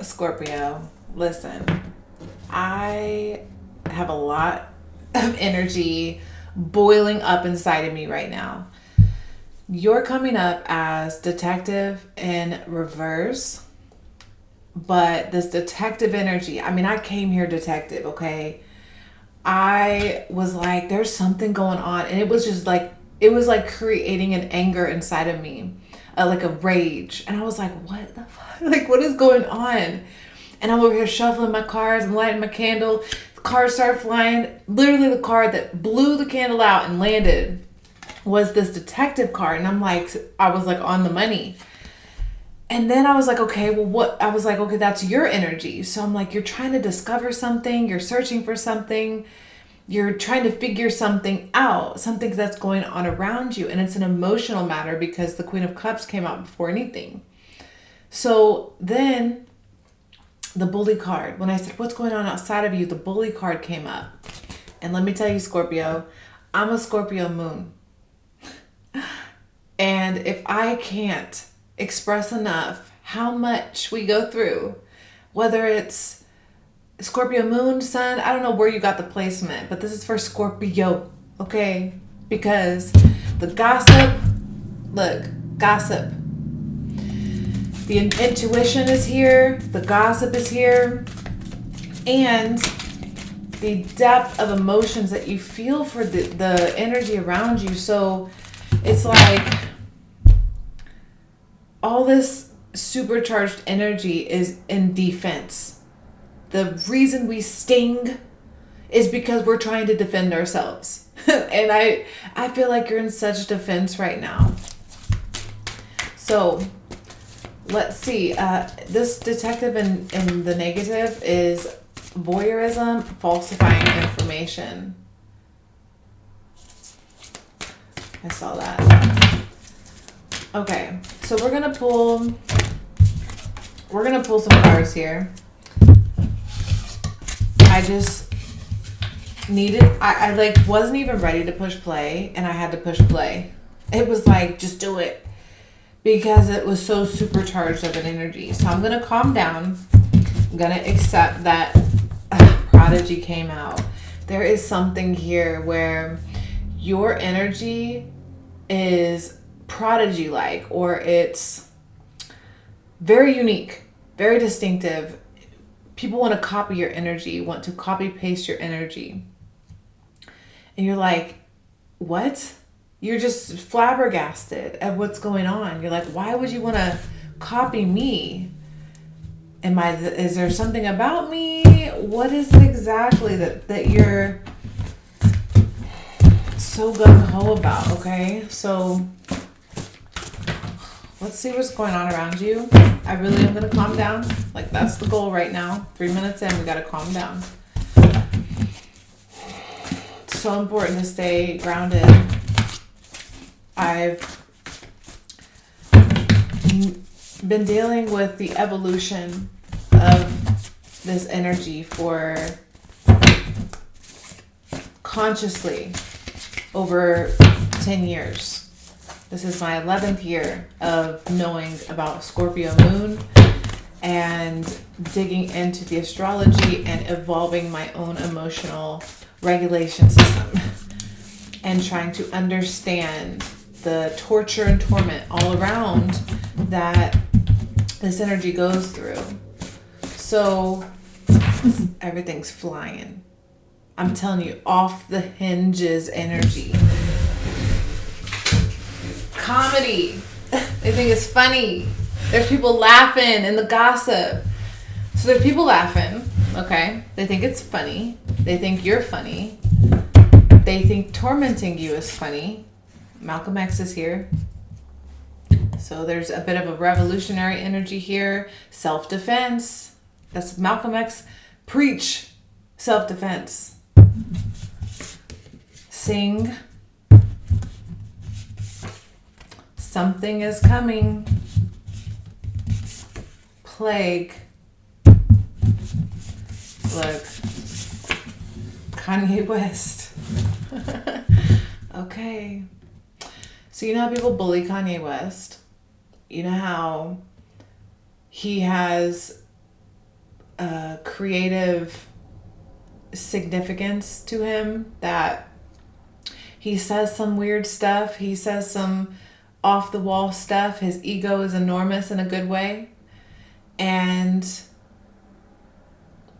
Scorpio, listen, I have a lot of energy boiling up inside of me right now. You're coming up as detective in reverse, but this detective energy, I mean, I came here detective, okay? I was like, there's something going on. And it was just like, it was like creating an anger inside of me, like a rage. And I was like, what the fuck? Like, what is going on? And I'm over here shuffling my cards and lighting my candle. The cards started flying. Literally, the card that blew the candle out and landed was this detective card. And I was like on the money. And then I was like, okay, well, what? I was like, okay, that's your energy. So I'm like, you're trying to discover something. You're searching for something. You're trying to figure something out, something that's going on around you. And it's an emotional matter because the Queen of Cups came out before anything. So then the bully card, when I said, what's going on outside of you? The bully card came up. And let me tell you, Scorpio, I'm a Scorpio moon. And if I can't express enough how much we go through, whether it's Scorpio moon, sun, I don't know where you got the placement, but this is for Scorpio, okay? Because the gossip, look, gossip. The intuition is here, the gossip is here, and the depth of emotions that you feel for the energy around you. So it's like all this supercharged energy is in defense. The reason we sting is because we're trying to defend ourselves. And I feel like you're in such defense right now. So let's see. This detective in the negative is voyeurism, falsifying information. I saw that. Okay, so we're gonna pull some cards here. I just needed, I like wasn't even ready to push play, and I had to push play. It was like, just do it, because it was so supercharged of an energy. So I'm gonna calm down. I'm gonna accept that Prodigy came out. There is something here where your energy is Prodigy like, or it's very unique, very distinctive. People want to copy your energy, want to copy paste your energy. And you're like, what? You're just flabbergasted at what's going on. You're like, why would you want to copy me? Is there something about me? What is it exactly that you're so gung-ho about, okay? So let's see what's going on around you. I really am going to calm down. Like, that's the goal right now. 3 minutes in, we got to calm down. It's so important to stay grounded. I've been dealing with the evolution of this energy for consciously over 10 years. This is my 11th year of knowing about Scorpio moon and digging into the astrology and evolving my own emotional regulation system and trying to understand the torture and torment all around that this energy goes through. So everything's flying. I'm telling you, off the hinges energy. Comedy. They think it's funny. There's people laughing in the gossip. So there's people laughing, okay? They think it's funny. They think you're funny. They think tormenting you is funny. Malcolm X is here. So there's a bit of a revolutionary energy here. Self-defense. That's Malcolm X. Preach self-defense. Sing. Something is coming. Plague. Look. Kanye West. Okay. So you know how people bully Kanye West? You know how he has creative significance to him, that he says some weird stuff. He says some off the wall stuff. His ego is enormous in a good way. And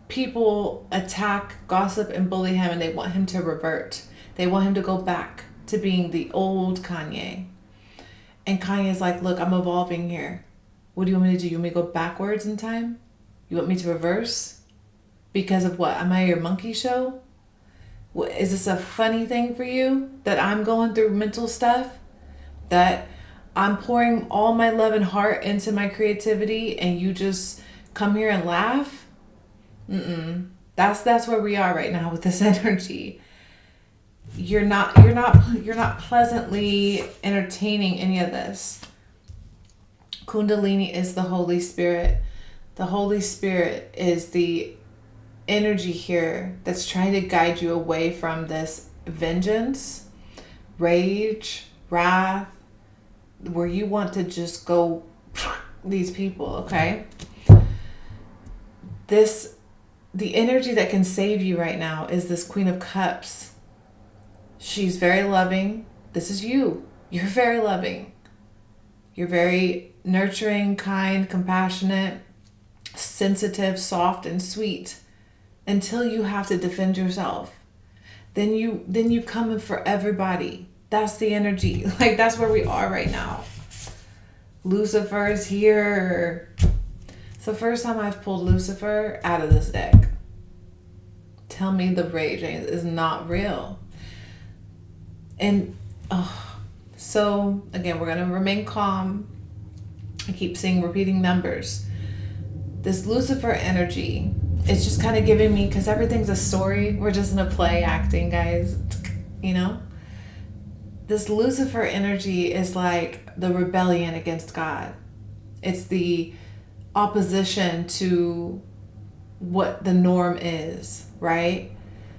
people attack, gossip, and bully him, and they want him to revert. They want him to go back to being the old Kanye. And Kanye's like, look, I'm evolving here. What do you want me to do? You want me to go backwards in time? You want me to reverse? Because of what? Am I your monkey show? Is this a funny thing for you that I'm going through mental stuff? That I'm pouring all my love and heart into my creativity and you just come here and laugh? That's where we are right now with this energy. You're not pleasantly entertaining any of this. Kundalini is the Holy Spirit. The Holy Spirit is the energy here that's trying to guide you away from this vengeance, rage, wrath, where you want to just go these people, okay? The energy that can save you right now is this Queen of Cups. She's very loving. This is you. You're very loving. You're very nurturing, kind, compassionate, sensitive, soft, and sweet until you have to defend yourself. Then you come in for everybody. That's the energy. Like, that's where we are right now. Lucifer is here. It's the first time I've pulled Lucifer out of this deck. Tell me the rage is not real. And so again, we're going to remain calm. I keep seeing repeating numbers. This Lucifer energy is just kind of giving me, because everything's a story. We're just in a play acting, guys. You know? This Lucifer energy is like the rebellion against God. It's the opposition to what the norm is, right?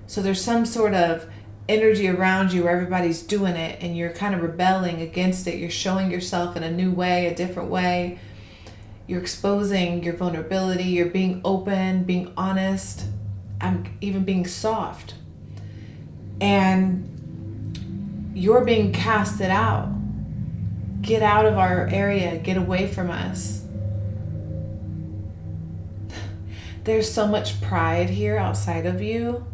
So there's some sort of energy around you where everybody's doing it and you're kind of rebelling against it. You're showing yourself in a new way, a different way. You're exposing your vulnerability. You're being open, being honest, and even being soft. And you're being casted out. Get out of our area. Get away from us. There's so much pride here outside of you.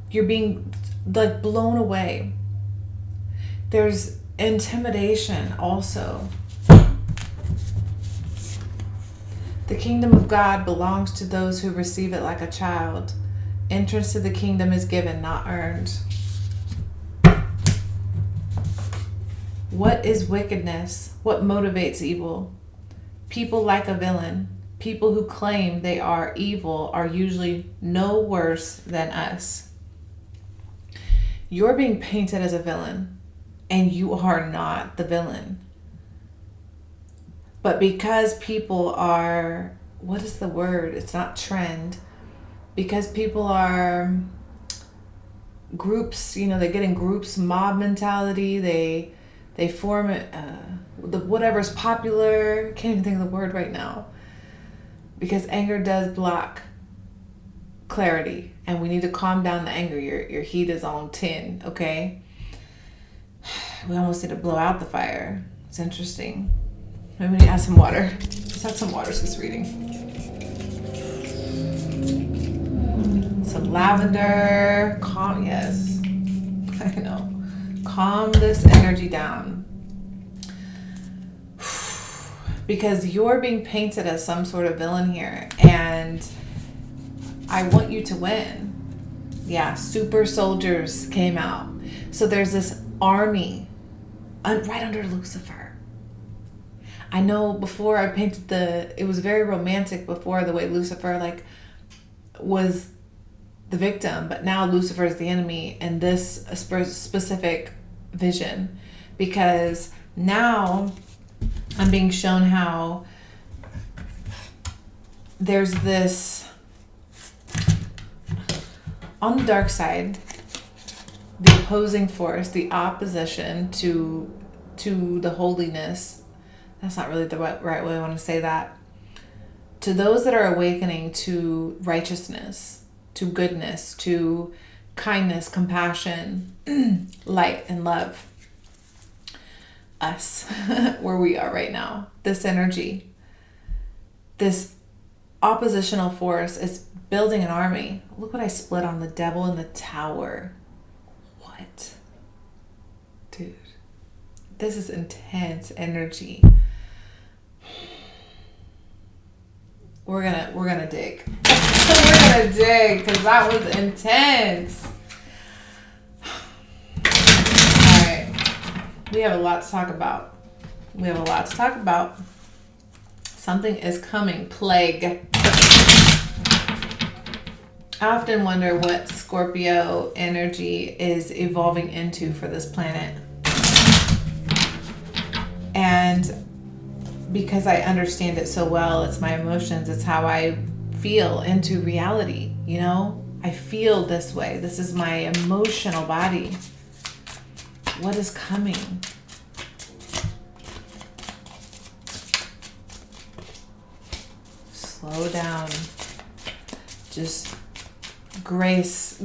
You're being like blown away. There's intimidation also. The kingdom of God belongs to those who receive it like a child. Entrance to the kingdom is given, not earned. What is wickedness? What motivates evil? People like a villain. People who claim they are evil are usually no worse than us. You're being painted as a villain, and you are not the villain. But because people are, what is the word? It's not trend. Because people are groups, they get in groups, mob mentality. They form whatever's popular. Can't even think of the word right now. Because anger does block clarity, and we need to calm down the anger. Your heat is on 10, okay? We almost need to blow out the fire. It's interesting. Maybe we need to add some water. Let's have some water since reading. Some lavender. Calm, yes. I know. Calm this energy down. Because you're being painted as some sort of villain here. And I want you to win. Yeah, super soldiers came out. So there's this army right under Lucifer. I know before I painted it was very romantic before, the way Lucifer was the victim, but now Lucifer is the enemy in this specific vision, because now I'm being shown how there's this, on the dark side, the opposing force, the opposition to the holiness. That's not really the right way I want to say that. to those that are awakening to righteousness, to goodness, to kindness, compassion, light, and love. Us, where we are right now, this energy, this oppositional force is building an army. Look what I split on the devil and the tower. What? Dude, this is intense energy. We're gonna dig. We're gonna dig because that was intense. All right, we have a lot to talk about. Something is coming. Plague. I often wonder what Scorpio energy is evolving into for this planet. And because I understand it so well, it's my emotions, it's how I feel into reality, you know? I feel this way. This is my emotional body. What is coming? Slow down. Just grace.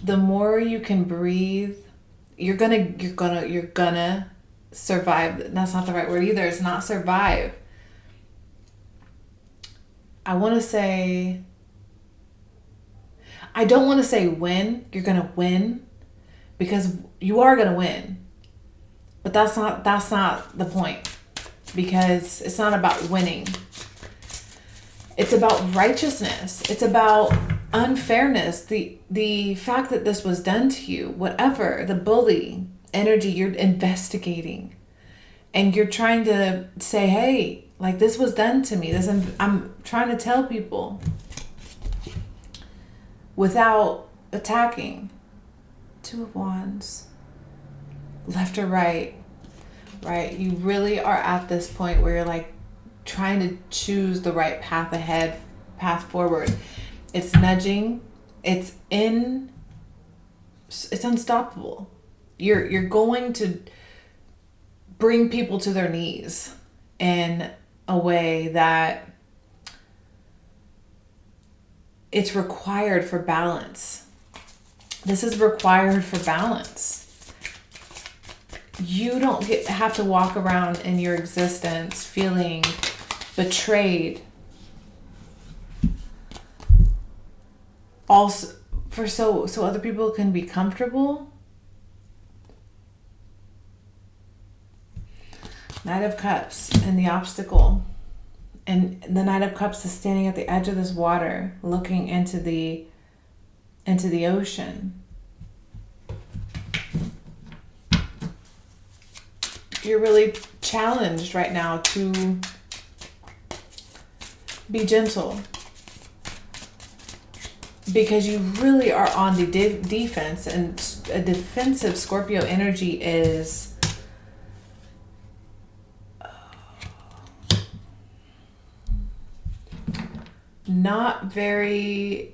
The more you can breathe, you're gonna survive. That's not the right word either. It's not survive. I don't want to say win. You're gonna win because you are gonna win. But that's not the point, because it's not about winning. It's about righteousness. It's about unfairness. The fact that this was done to you, whatever, the bully energy, you're investigating. And you're trying to say, hey, like this was done to me. I'm trying to tell people without attacking. 2 of Wands. Left or right? Right? You really are at this point where you're like, trying to choose the right path ahead, path forward. It's nudging. It's unstoppable. You're going to bring people to their knees in a way that it's required for balance. This is required for balance. You don't have to walk around in your existence feeling betrayed. Also, so other people can be comfortable. Knight of Cups and the obstacle. And the Knight of Cups is standing at the edge of this water, looking into the ocean. You're really challenged right now to be gentle, because you really are on the defense, and a defensive Scorpio energy is not very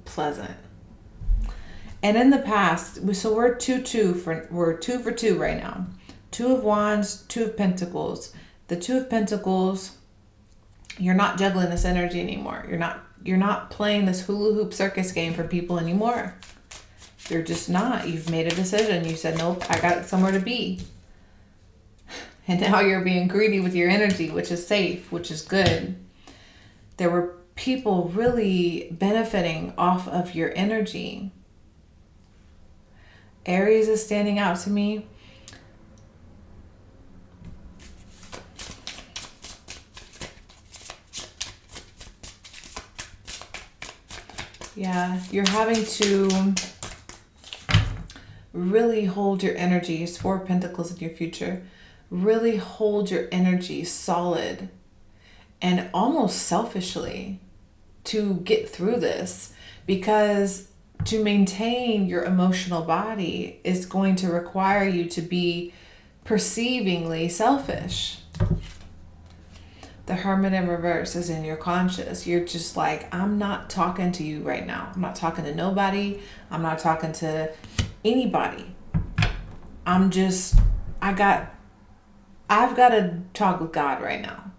pleasant. And in the past, so we're 2 for 2 right now. 2 of Wands, 2 of Pentacles. The 2 of Pentacles, you're not juggling this energy anymore. You're not playing this hula hoop circus game for people anymore. You're just not. You've made a decision. You said, nope, I got somewhere to be. And now you're being greedy with your energy, which is safe, which is good. There were people really benefiting off of your energy. Aries is standing out to me. Yeah, you're having to really hold your energy. It's 4 of Pentacles in your future. Really hold your energy solid and almost selfishly to get through this, because to maintain your emotional body is going to require you to be perceivingly selfish. The Hermit in reverse is in your conscious. You're just like, I'm not talking to you right now. I'm not talking to nobody. I'm not talking to anybody. I got I've got to talk with God right now.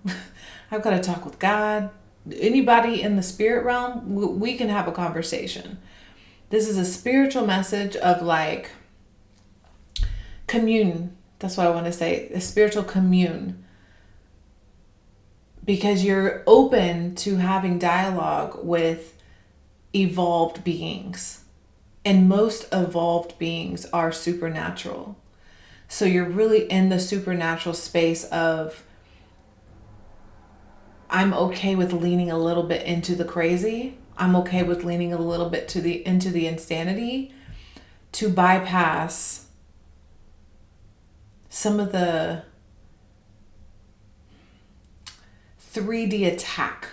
I've got to talk with God. Anybody in the spirit realm, we can have a conversation. This is a spiritual message of like commune. That's what I want to say. A spiritual commune. Because you're open to having dialogue with evolved beings. And most evolved beings are supernatural. So you're really in the supernatural space of, I'm okay with leaning a little bit into the crazy. I'm okay with leaning a little bit into the insanity to bypass some of the 3D attack.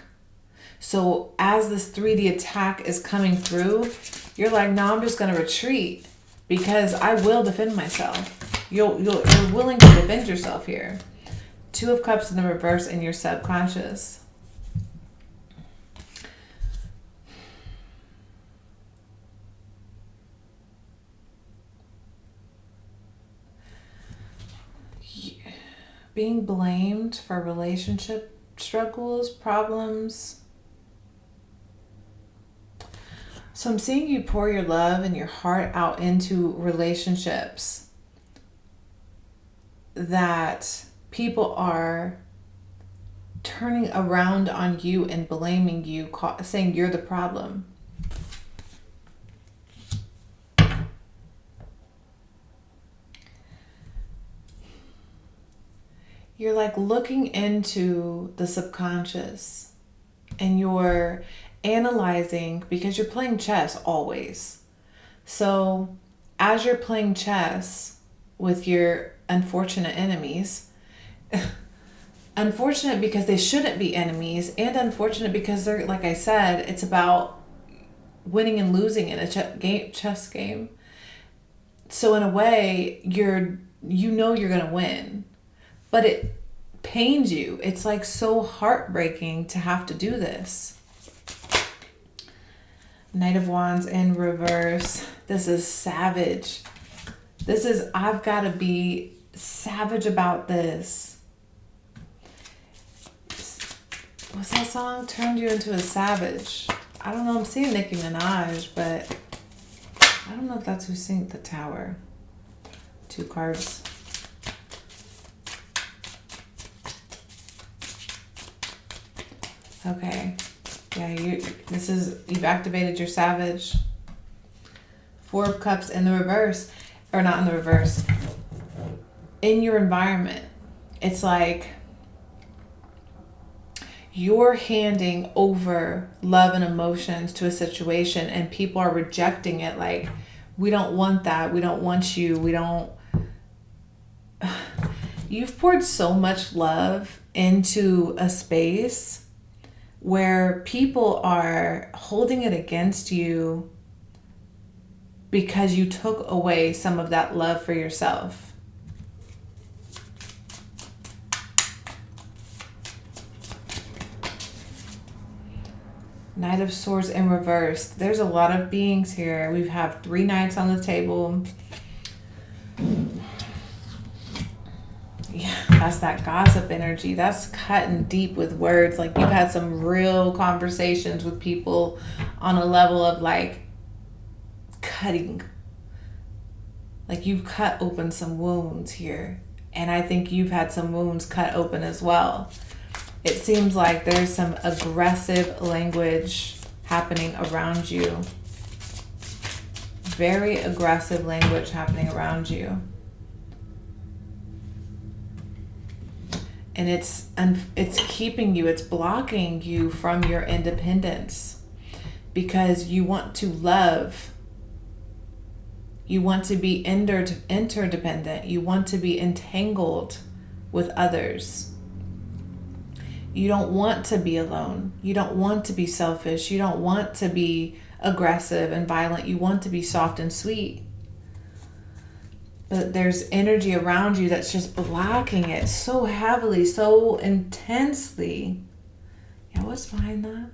So as this 3D attack is coming through, you're like, no, I'm just going to retreat because I will defend myself. You're willing to defend yourself here. 2 of Cups in the reverse in your subconscious. Being blamed for relationship struggles, problems. So I'm seeing you pour your love and your heart out into relationships that people are turning around on you and blaming you, saying you're the problem. You're like looking into the subconscious and you're analyzing, because you're playing chess always. So as you're playing chess with your unfortunate enemies, unfortunate because they shouldn't be enemies, and unfortunate because they're, like I said, it's about winning and losing in a chess game. So in a way, you're going to win, but it pains you. It's like so heartbreaking to have to do this. Knight of Wands in reverse. This is savage. This is, I've got to be savage about this. What's that song? Turned you into a savage. I don't know. I'm seeing Nicki Minaj, but I don't know if that's who sings The Tower. 2 cards. Okay. Yeah, you've activated your savage. 4 of Cups in the reverse, or not in the reverse. In your environment, it's like you're handing over love and emotions to a situation and people are rejecting it. Like, we don't want that. We don't want you. We don't. You've poured so much love into a space where people are holding it against you because you took away some of that love for yourself. Knight of Swords in reverse. There's a lot of beings here. We have 3 knights on the table. Yeah, that's that gossip energy. That's cutting deep with words. Like, you've had some real conversations with people on a level of like cutting. Like, you've cut open some wounds here. And I think you've had some wounds cut open as well. It seems like there's some aggressive language happening around you. Very aggressive language happening around you. And it's keeping you, it's blocking you from your independence because you want to love. You want to be interdependent. You want to be entangled with others. You don't want to be alone. You don't want to be selfish. You don't want to be aggressive and violent. You want to be soft and sweet. But there's energy around you that's just blocking it so heavily, so intensely. Yeah, what's behind that?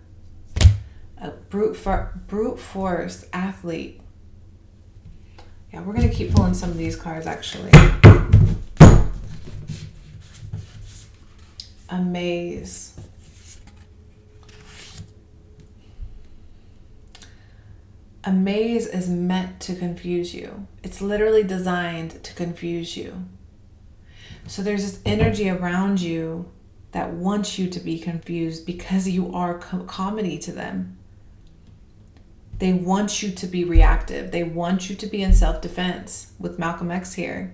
A brute force athlete. Yeah, we're going to keep pulling some of these cards, actually. A maze. A maze is meant to confuse you. It's literally designed to confuse you. So there's this energy around you that wants you to be confused because you are comedy to them. They want you to be reactive. They want you to be in self-defense with Malcolm X here.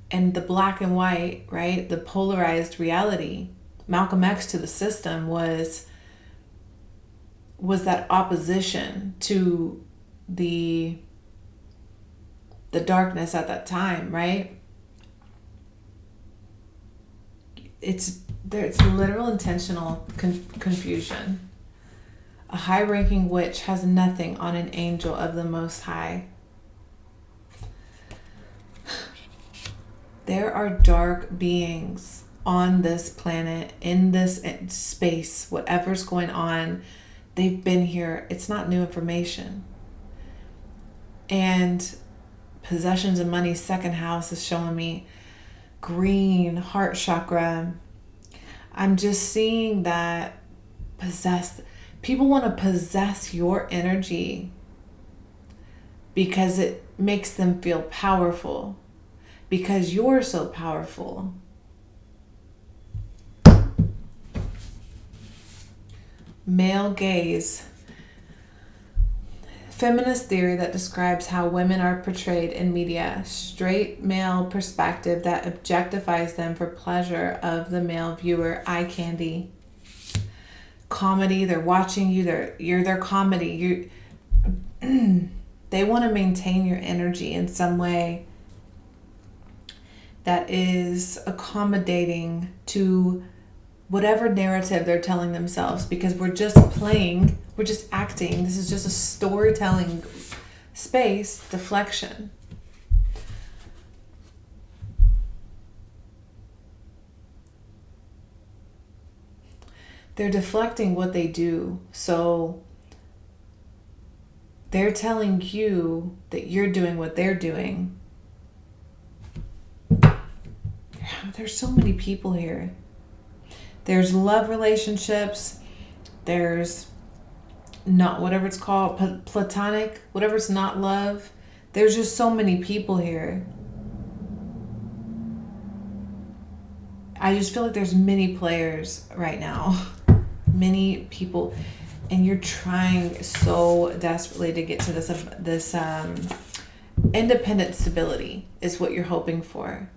And the black and white, right? The polarized reality. Malcolm X to the system was that opposition to the darkness at that time, right? It's literal intentional confusion. A high-ranking witch has nothing on an angel of the Most High. There are dark beings on this planet, in this space, whatever's going on. They've been here. It's not new information. And possessions and money, second house is showing me green, heart chakra. I'm just seeing that people want to possess your energy because it makes them feel powerful, because you're so powerful. Male gaze. Feminist theory that describes how women are portrayed in media. Straight male perspective that objectifies them for pleasure of the male viewer. Eye candy. Comedy, they're watching you, you're their comedy. They want to maintain your energy in some way that is accommodating to whatever narrative they're telling themselves, because we're just acting. This is just a storytelling space. Deflection. They're deflecting what they do. So they're telling you that you're doing what they're doing. There's so many people here. There's love relationships. There's not, whatever it's called, platonic, whatever it's not love. There's just so many people here. I just feel like there's many players right now. Many people. And you're trying so desperately to get to this independent stability is what you're hoping for.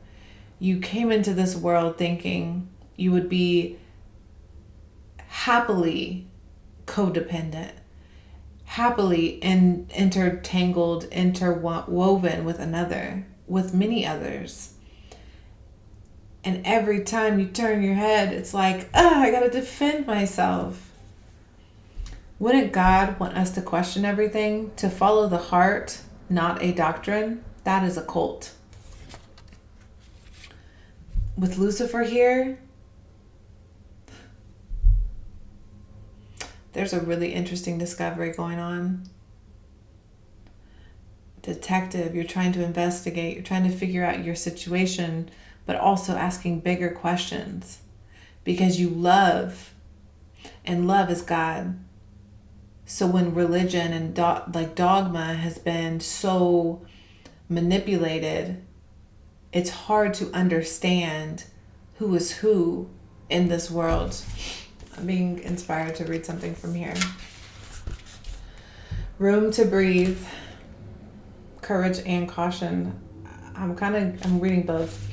You came into this world thinking you would be happily codependent, happily intertangled, interwoven with many others. And every time you turn your head, it's like, I gotta defend myself. Wouldn't God want us to question everything, to follow the heart, not a doctrine? That is a cult. With Lucifer here, there's a really interesting discovery going on. Detective, you're trying to investigate, you're trying to figure out your situation, but also asking bigger questions because you love, and love is God. So when religion and dogma has been so manipulated, it's hard to understand who is who in this world. I'm being inspired to read something from here. Room to breathe. Courage and caution. I'm reading both.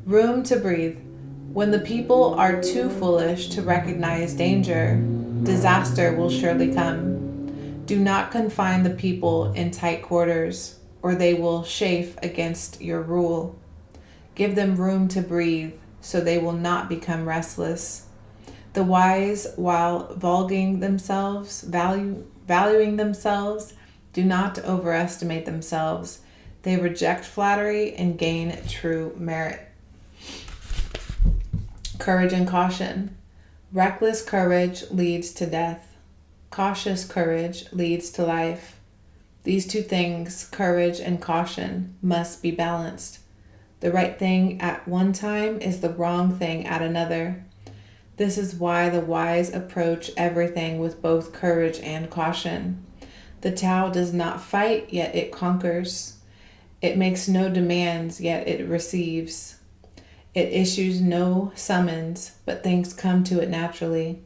Room to breathe. When the people are too foolish to recognize danger, disaster will surely come. Do not confine the people in tight quarters, or they will chafe against your rule. Give them room to breathe, so they will not become restless. The wise, while valuing themselves, do not overestimate themselves. They reject flattery and gain true merit. Courage and caution. Reckless courage leads to death. Cautious courage leads to life. These two things, courage and caution, must be balanced. The right thing at one time is the wrong thing at another. This is why the wise approach everything with both courage and caution. The Tao does not fight, yet it conquers. It makes no demands, yet it receives. It issues no summons, but things come to it naturally.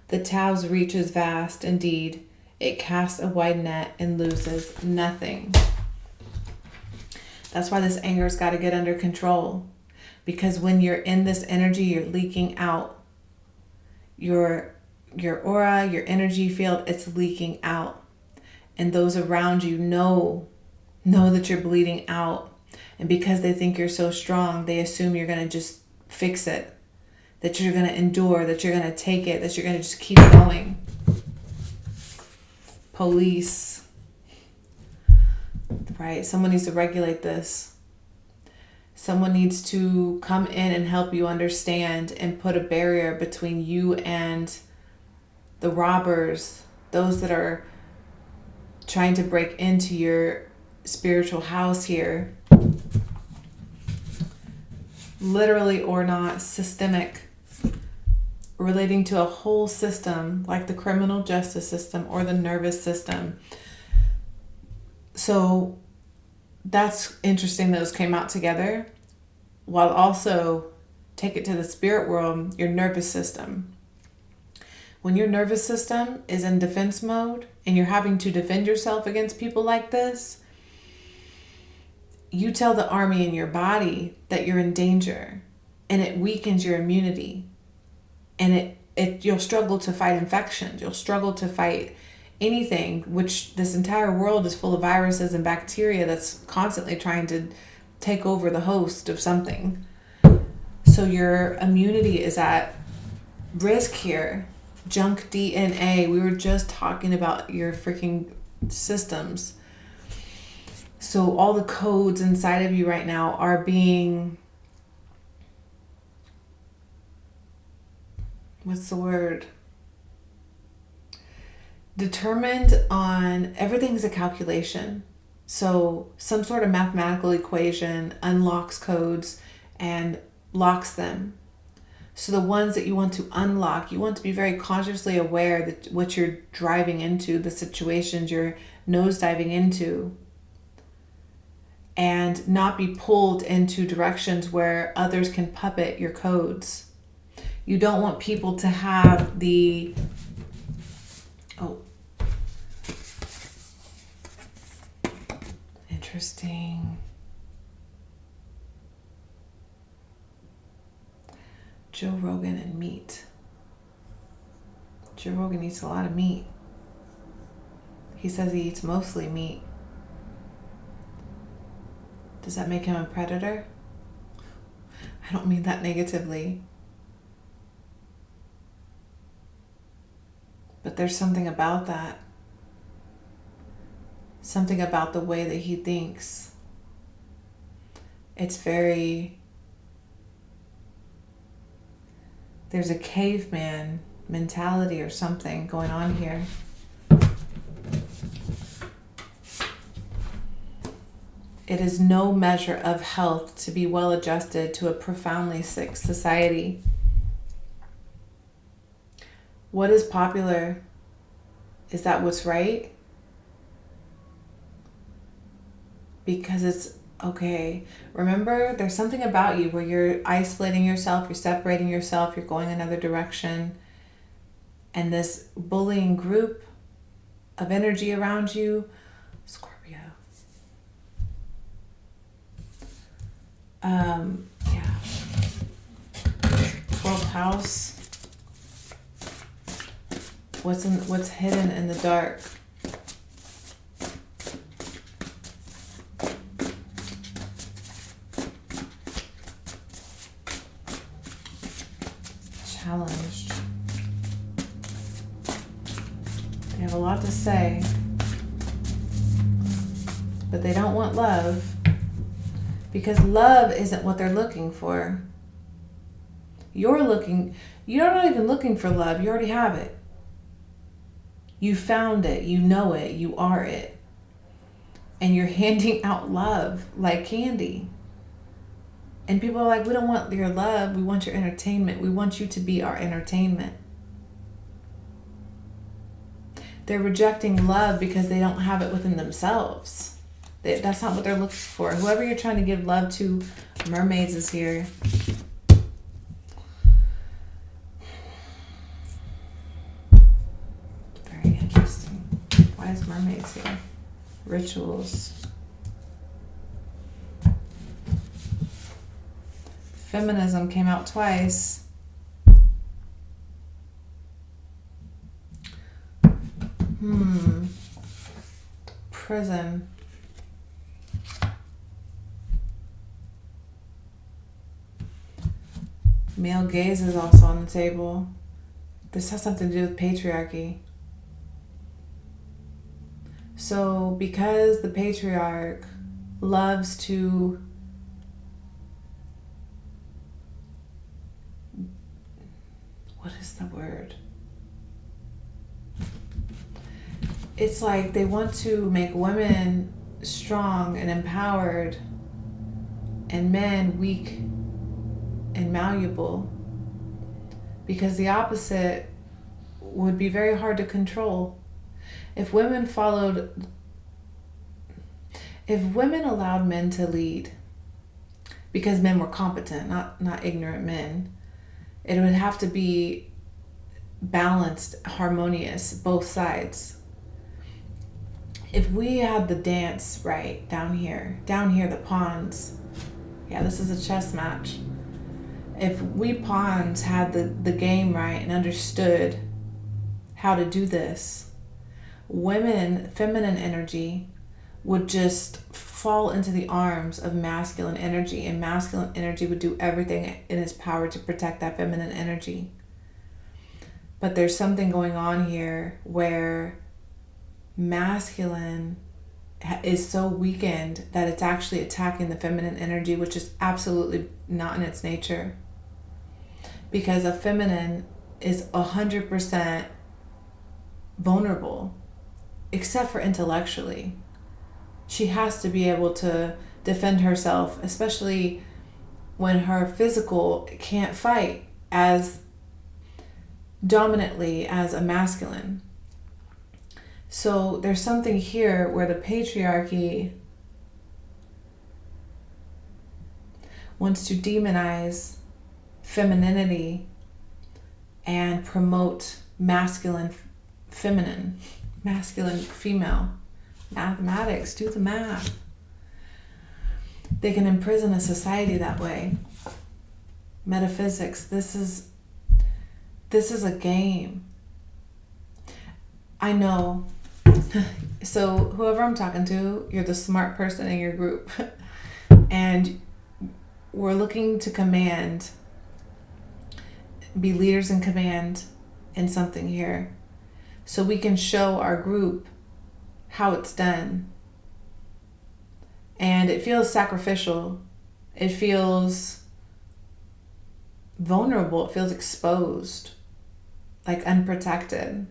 The Tao's reach is vast, indeed. It casts a wide net and loses nothing. That's why this anger's got to get under control. Because when you're in this energy, you're leaking out. Your aura, your energy field, it's leaking out. And those around you know that you're bleeding out. And because they think you're so strong, they assume you're going to just fix it. That you're going to endure, that you're going to take it, that you're going to just keep going. Police. Right? Someone needs to regulate this. Someone needs to come in and help you understand and put a barrier between you and the robbers, those that are trying to break into your spiritual house here. Literally or not, systemic, relating to a whole system like the criminal justice system or the nervous system. So that's interesting, those came out together, while also take it to the spirit world, your nervous system. When your nervous system is in defense mode and you're having to defend yourself against people like this, you tell the army in your body that you're in danger, and it weakens your immunity. And you'll struggle to fight infections. You'll struggle to fight anything, which this entire world is full of viruses and bacteria that's constantly trying to take over the host of something. So your immunity is at risk here. Junk DNA. We were just talking about your freaking systems. So all the codes inside of you right now are being, what's the word? Determined on, everything's a calculation. So some sort of mathematical equation unlocks codes and locks them. So the ones that you want to unlock, you want to be very consciously aware that what you're driving into, the situations you're nosediving into, and not be pulled into directions where others can puppet your codes. You don't want people to have the, interesting. Joe Rogan and meat. Joe Rogan eats a lot of meat. He says he eats mostly meat. Does that make him a predator? I don't mean that negatively. But there's something about that. Something about the way that he thinks. It's very... There's a caveman mentality or something going on here. It is no measure of health to be well adjusted to a profoundly sick society. What is popular? Is that what's right? Because it's okay. Remember, there's something about you where you're isolating yourself, you're separating yourself, you're going another direction. And this bullying group of energy around you, Scorpio. 12th house. What's hidden in the dark? Challenged. They have a lot to say, but they don't want love, because love isn't what they're looking for. You're not even looking for love. You already have it. You found it. You know it. You are it. And you're handing out love like candy. And people are like, we don't want your love, we want your entertainment. We want you to be our entertainment. They're rejecting love because they don't have it within themselves. That's not what they're looking for. Whoever you're trying to give love to, mermaids is here. Very interesting. Why is mermaids here? Rituals. Feminism came out twice. Prison. Male gaze is also on the table. This has something to do with patriarchy. So because the patriarch loves to what is the word? It's like they want to make women strong and empowered and men weak and malleable, because the opposite would be very hard to control. If women allowed men to lead, because men were competent, not ignorant men, it would have to be balanced, harmonious, both sides. If we had the dance right down here, the pawns, yeah, this is a chess match. If we pawns had the game right and understood how to do this, women, feminine energy, would just fall into the arms of masculine energy, and masculine energy would do everything in its power to protect that feminine energy. But there's something going on here where masculine is so weakened that it's actually attacking the feminine energy, which is absolutely not in its nature. Because a feminine is 100% vulnerable, except for intellectually. She has to be able to defend herself, especially when her physical can't fight as dominantly as a masculine. So there's something here where the patriarchy wants to demonize femininity and promote masculine feminine, masculine female. Mathematics, do the math. They can imprison a society that way. Metaphysics, this is a game. I know. So whoever I'm talking to, you're the smart person in your group. And we're looking to be leaders in command in something here. So we can show our group how it's done. And it feels sacrificial. It feels vulnerable. It feels exposed, like unprotected.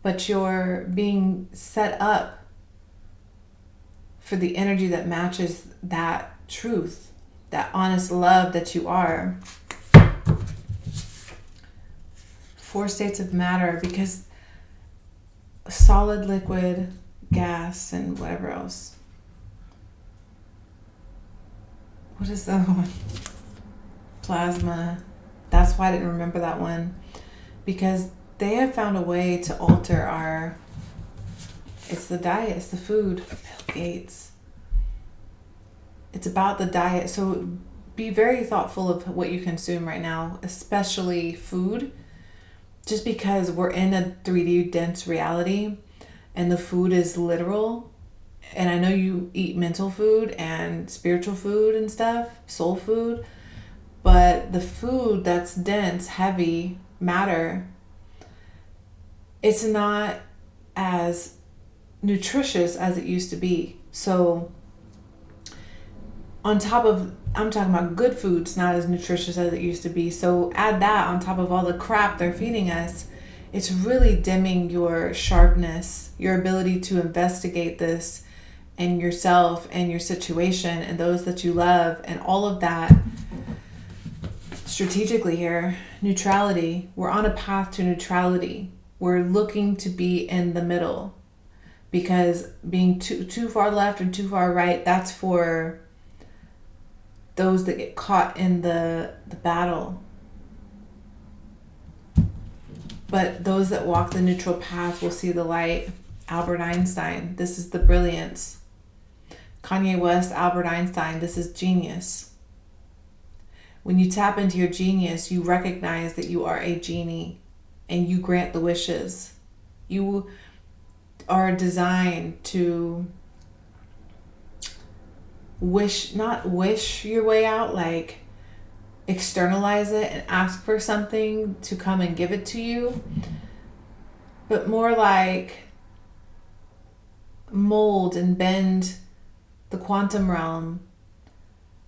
But you're being set up for the energy that matches that truth, that honest love that you are. 4 states of matter, because solid, liquid, gas, and whatever else. What is the other one? Plasma. That's why I didn't remember that one. Because they have found a way to alter it's the diet, it's the food. Bill Gates. It's about the diet. So be very thoughtful of what you consume right now, especially food. Just because we're in a 3D dense reality and the food is literal, and I know you eat mental food and spiritual food and stuff, soul food, but the food that's dense, heavy, matter, it's not as nutritious as it used to be. So on top of, I'm talking about good foods, not as nutritious as it used to be. So add that on top of all the crap they're feeding us. It's really dimming your sharpness, your ability to investigate this and yourself and your situation and those that you love and all of that strategically here. Neutrality. We're on a path to neutrality. We're looking to be in the middle, because being too far left and too far right, that's for those that get caught in the battle. But those that walk the neutral path will see the light. Albert Einstein, this is the brilliance. Kanye West, Albert Einstein, this is genius. When you tap into your genius, you recognize that you are a genie and you grant the wishes. You are designed to not wish your way out, like externalize it and ask for something to come and give it to you, but more like mold and bend the quantum realm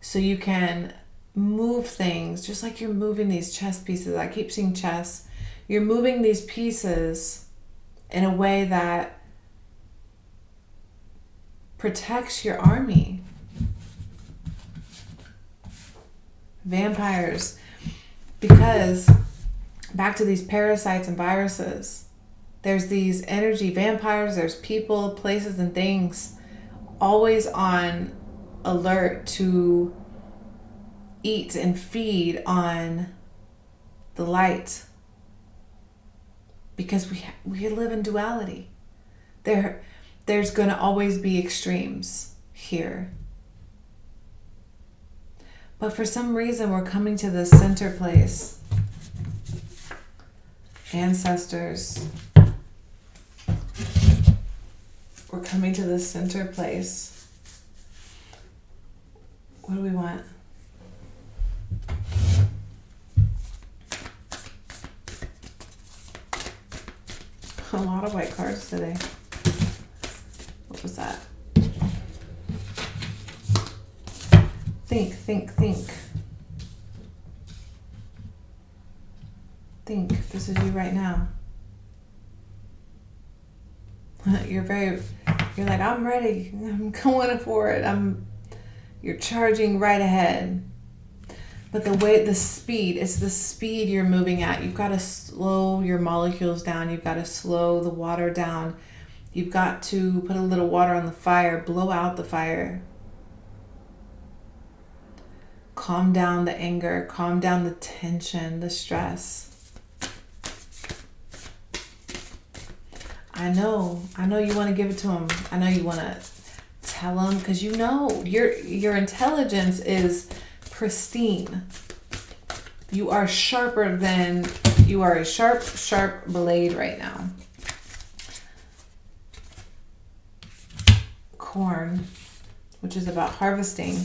so you can move things just like you're moving these chess pieces. I keep seeing chess. You're moving these pieces in a way that protects your army. Vampires, because back to these parasites and viruses, there's these energy vampires, there's people, places, and things always on alert to eat and feed on the light, because we live in duality. There's going to always be extremes here. But for some reason, we're coming to this center place. Ancestors. We're coming to this center place. What do we want? A lot of white cards today. What was that? Think. Think. This is you right now. You're like, I'm ready. I'm going for it. You're charging right ahead. But the speed, it's the speed you're moving at. You've got to slow your molecules down. You've got to slow the water down. You've got to put a little water on the fire, blow out the fire. Calm down the anger, calm down the tension, the stress. I know you want to give it to them. I know you want to tell them, because you know your intelligence is pristine. You are a sharp blade right now. Corn, which is about harvesting,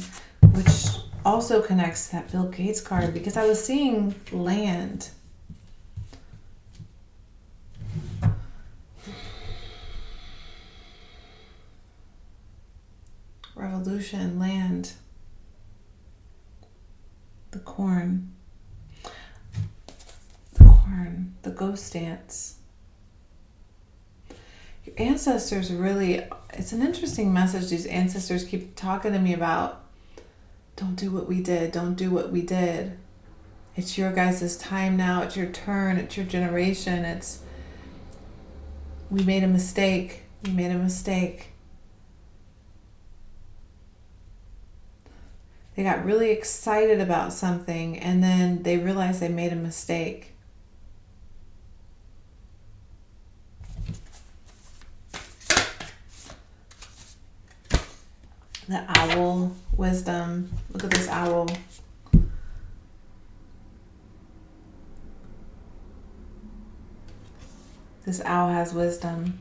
which also connects to that Bill Gates card, because I was seeing land. Revolution, land. The corn. The ghost dance. Your ancestors really, it's an interesting message these ancestors keep talking to me about. Don't do what we did. Don't do what we did. It's your guys' time now. It's your turn. It's your generation. We made a mistake. We made a mistake. They got really excited about something, and then they realized they made a mistake. The owl, wisdom. Look at this owl. This owl has wisdom.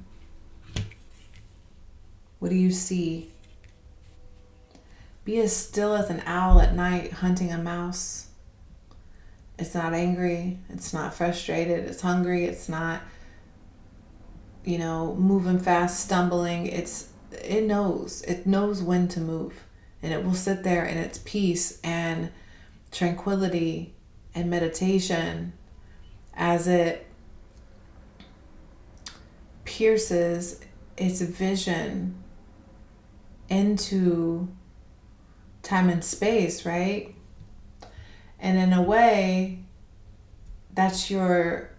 What do you see? Be as still as an owl at night hunting a mouse. It's not angry. It's not frustrated. It's hungry. It's not, moving fast, stumbling. It knows when to move, and it will sit there in its peace and tranquility and meditation as it pierces its vision into time and space, right? And in a way, that's your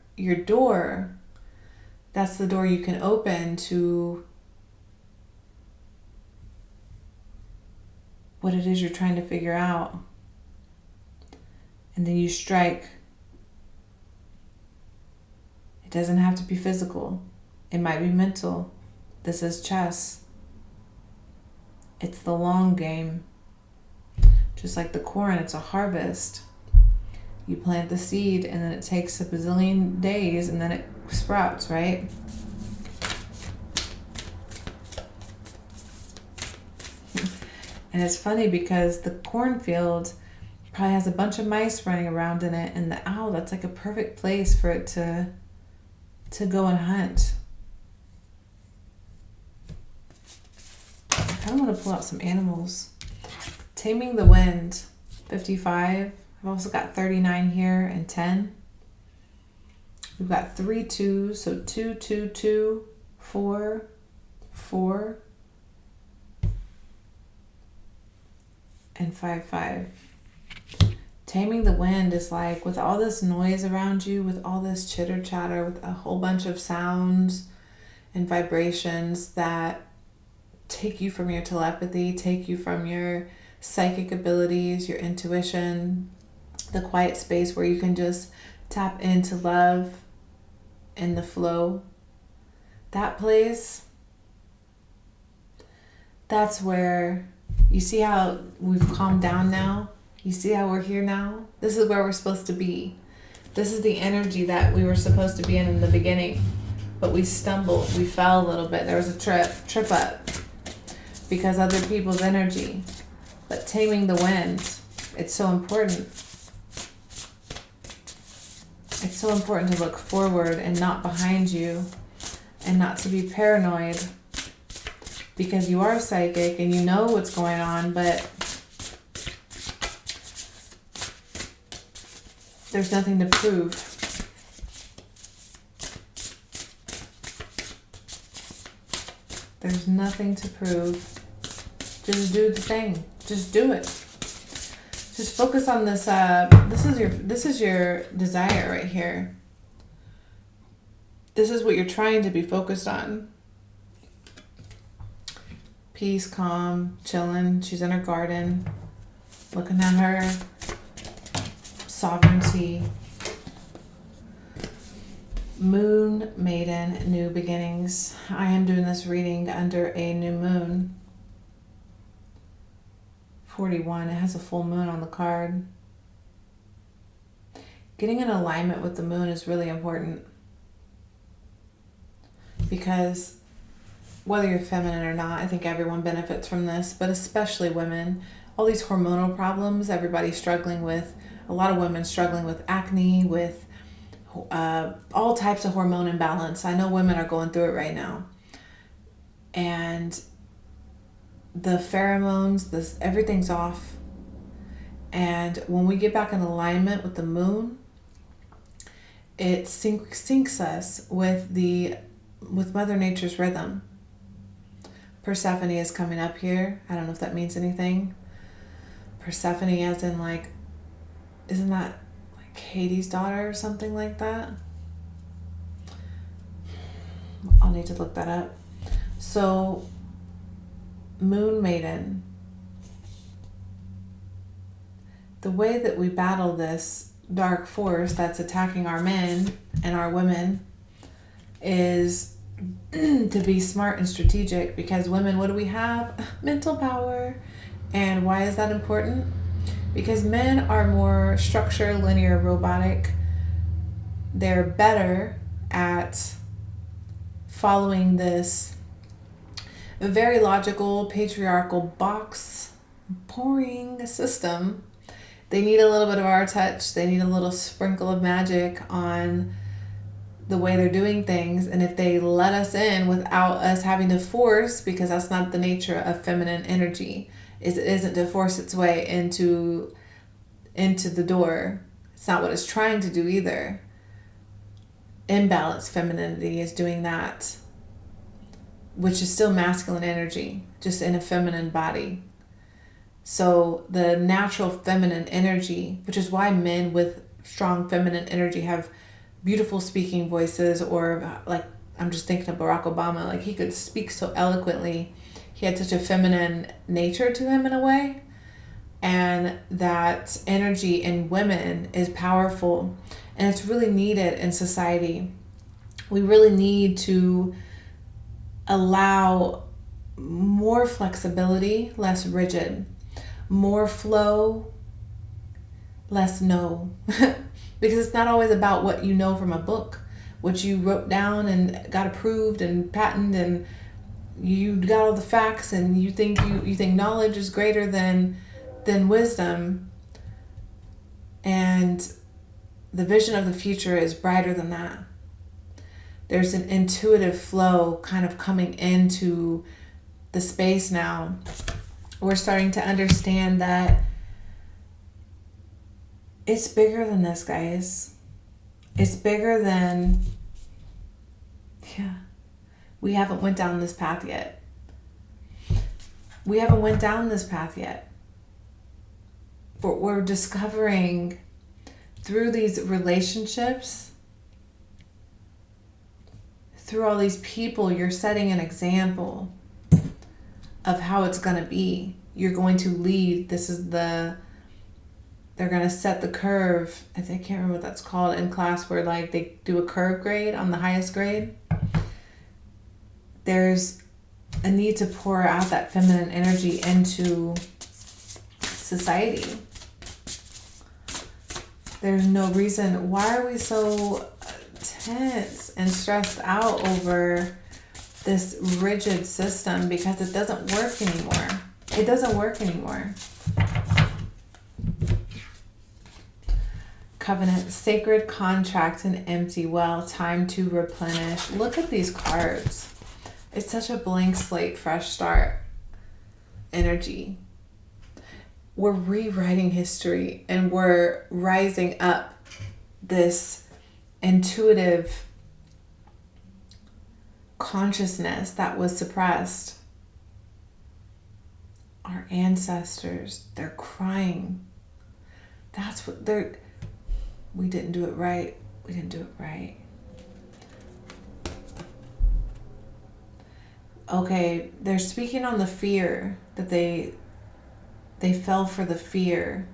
door. That's the door you can open to what it is you're trying to figure out. And then you strike. It doesn't have to be physical. It might be mental. This is chess. It's the long game. Just like the corn, it's a harvest. You plant the seed and then it takes a bazillion days and then it sprouts, right? And it's funny because the cornfield probably has a bunch of mice running around in it, and the owl, that's like a perfect place for it to go and hunt. I kind of want to pull out some animals. Taming the Wind, 55. I've also got 39 here and 10. We've got 3 2s, so 2 2 2 4 4 and 5 5. Taming the wind is like, with all this noise around you, with all this chitter chatter, with a whole bunch of sounds and vibrations that take you from your telepathy, take you from your psychic abilities, your intuition, the quiet space where you can just tap into love and the flow. That place, that's where you see how we've calmed down now. You see how we're here now? This is where we're supposed to be. This is the energy that we were supposed to be in the beginning. But we stumbled. We fell a little bit. There was a trip up because other people's energy. But taming the wind, it's so important. It's so important to look forward and not behind you, and not to be paranoid, because you are psychic and you know what's going on, but there's nothing to prove. There's nothing to prove. Just do the thing. Just do it. Just focus on this. This is your desire right here. This is what you're trying to be focused on. Peace, calm, chilling. She's in her garden, looking at her sovereignty. Moon Maiden, new beginnings. I am doing this reading under a new moon. 41, it has a full moon on the card. Getting in alignment with the moon is really important, because whether you're feminine or not, I think everyone benefits from this, but especially women. All these hormonal problems everybody's struggling with. A lot of women struggling with acne, with all types of hormone imbalance. I know women are going through it right now. And the pheromones, everything's off. And when we get back in alignment with the moon, it syncs us with Mother Nature's rhythm. Persephone is coming up here. I don't know if that means anything. Persephone as in like, isn't that like Hades' daughter or something like that? I'll need to look that up. So, Moon Maiden. The way that we battle this dark force that's attacking our men and our women is to be smart and strategic, because women, what do we have? Mental power. And why is that important? Because men are more structure, linear, robotic. They're better at following this very logical, patriarchal box, boring system. They need a little bit of our touch. They need a little sprinkle of magic on the way they're doing things. And if they let us in without us having to force, because that's not the nature of feminine energy, it isn't to force its way into the door. It's not what it's trying to do either. Imbalanced femininity is doing that. which is still masculine energy, just in a feminine body. So the natural feminine energy, which is why men with strong feminine energy have beautiful speaking voices, or like, I'm just thinking of Barack Obama, like he could speak so eloquently. He had such a feminine nature to him in a way. And that energy in women is powerful, and it's really needed in society. We really need to allow more flexibility, less rigid, more flow, less no. Because it's not always about what you know from a book, what you wrote down and got approved and patented, and you got all the facts, and you think knowledge is greater than wisdom, and the vision of the future is brighter than that. There's an intuitive flow kind of coming into the space now. We're starting to understand that it's bigger than this, guys. It's bigger than, we haven't went down this path yet. But we're discovering through these relationships, through all these people, you're setting an example of how it's going to be. You're going to lead. They're going to set the curve. I can't remember what that's called in class, where like they do a curve grade on the highest grade. There's a need to pour out that feminine energy into society. There's no reason. Why are we so tense and stressed out over this rigid system? Because it doesn't work anymore. Covenant, sacred contract, and empty well, time to replenish. Look at these cards. It's such a blank slate, fresh start energy. We're rewriting history, and we're rising up this intuitive consciousness that was suppressed. Our ancestors, they're crying. That's what we didn't do it right. Okay, they're speaking on the fear that they fell for the fear.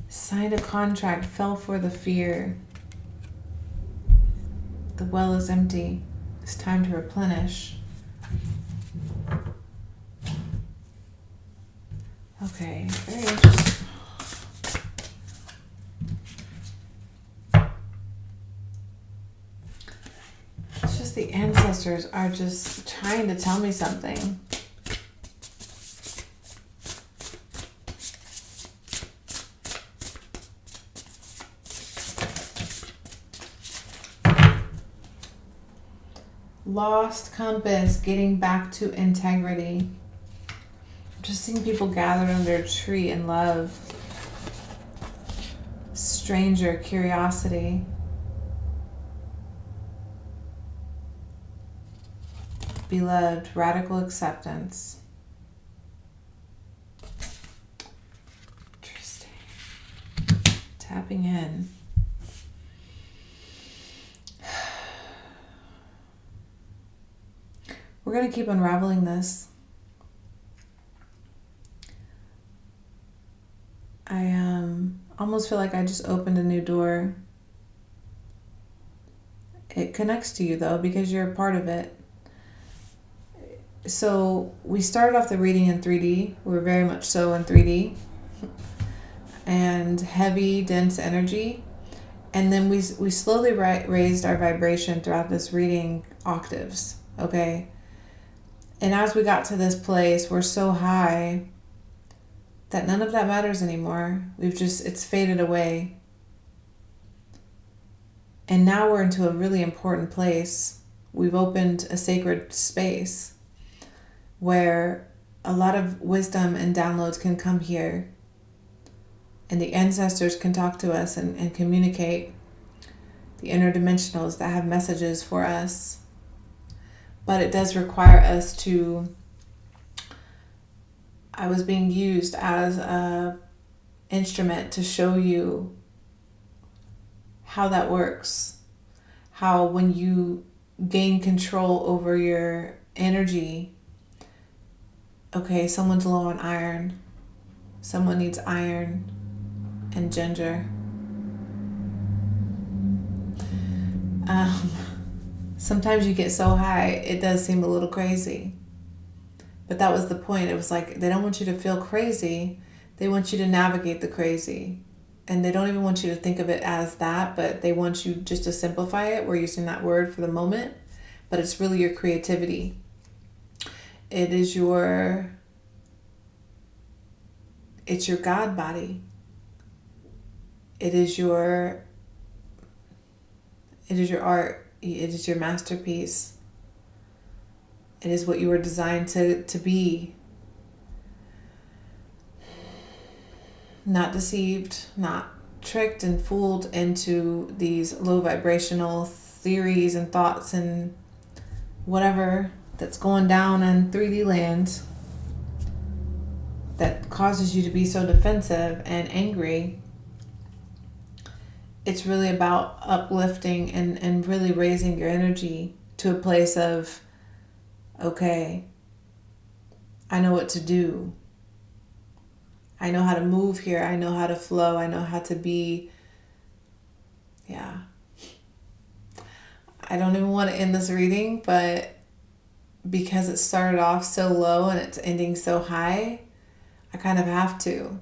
Signed a contract, fell for the fear. The well is empty. It's time to replenish. Okay, very interesting. It's just the ancestors are just trying to tell me something. Lost compass, getting back to integrity. I'm just seeing people gathered under a tree in love. Stranger, curiosity. Beloved, radical acceptance. Interesting. Tapping in. We're going to keep unraveling this. I almost feel like I just opened a new door. It connects to you, though, because you're a part of it. So we started off the reading in 3D. We're very much so in 3D. And heavy, dense energy. And then we slowly raised our vibration throughout this reading octaves, okay? And as we got to this place, we're so high that none of that matters anymore. It's faded away. And now we're into a really important place. We've opened a sacred space where a lot of wisdom and downloads can come here. And the ancestors can talk to us and communicate. the interdimensionals that have messages for us. But it does require us to... I was being used as a instrument to show you how that works. How when you gain control over your energy, okay, someone's low on iron. Someone needs iron and ginger. Sometimes you get so high, it does seem a little crazy. But that was the point. It was like, they don't want you to feel crazy. They want you to navigate the crazy. And they don't even want you to think of it as that, but they want you just to simplify it. We're using that word for the moment, but it's really your creativity. It's your God body. It is your art. It is your masterpiece. It is what you were designed to be. Not deceived, not tricked and fooled into these low vibrational theories and thoughts and whatever that's going down in 3D land that causes you to be so defensive and angry. It's really about uplifting and really raising your energy to a place of, okay, I know what to do. I know how to move here. I know how to flow. I know how to be. Yeah. I don't even want to end this reading, but because it started off so low and it's ending so high, I kind of have to.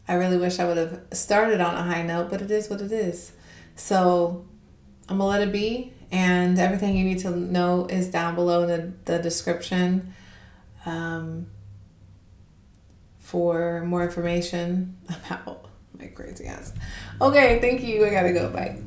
I really wish I would have started on a high note, but it is what it is. So I'm going to let it be. And everything you need to know is down below in the description. For more information about my crazy ass. Okay, thank you. I gotta go. Bye.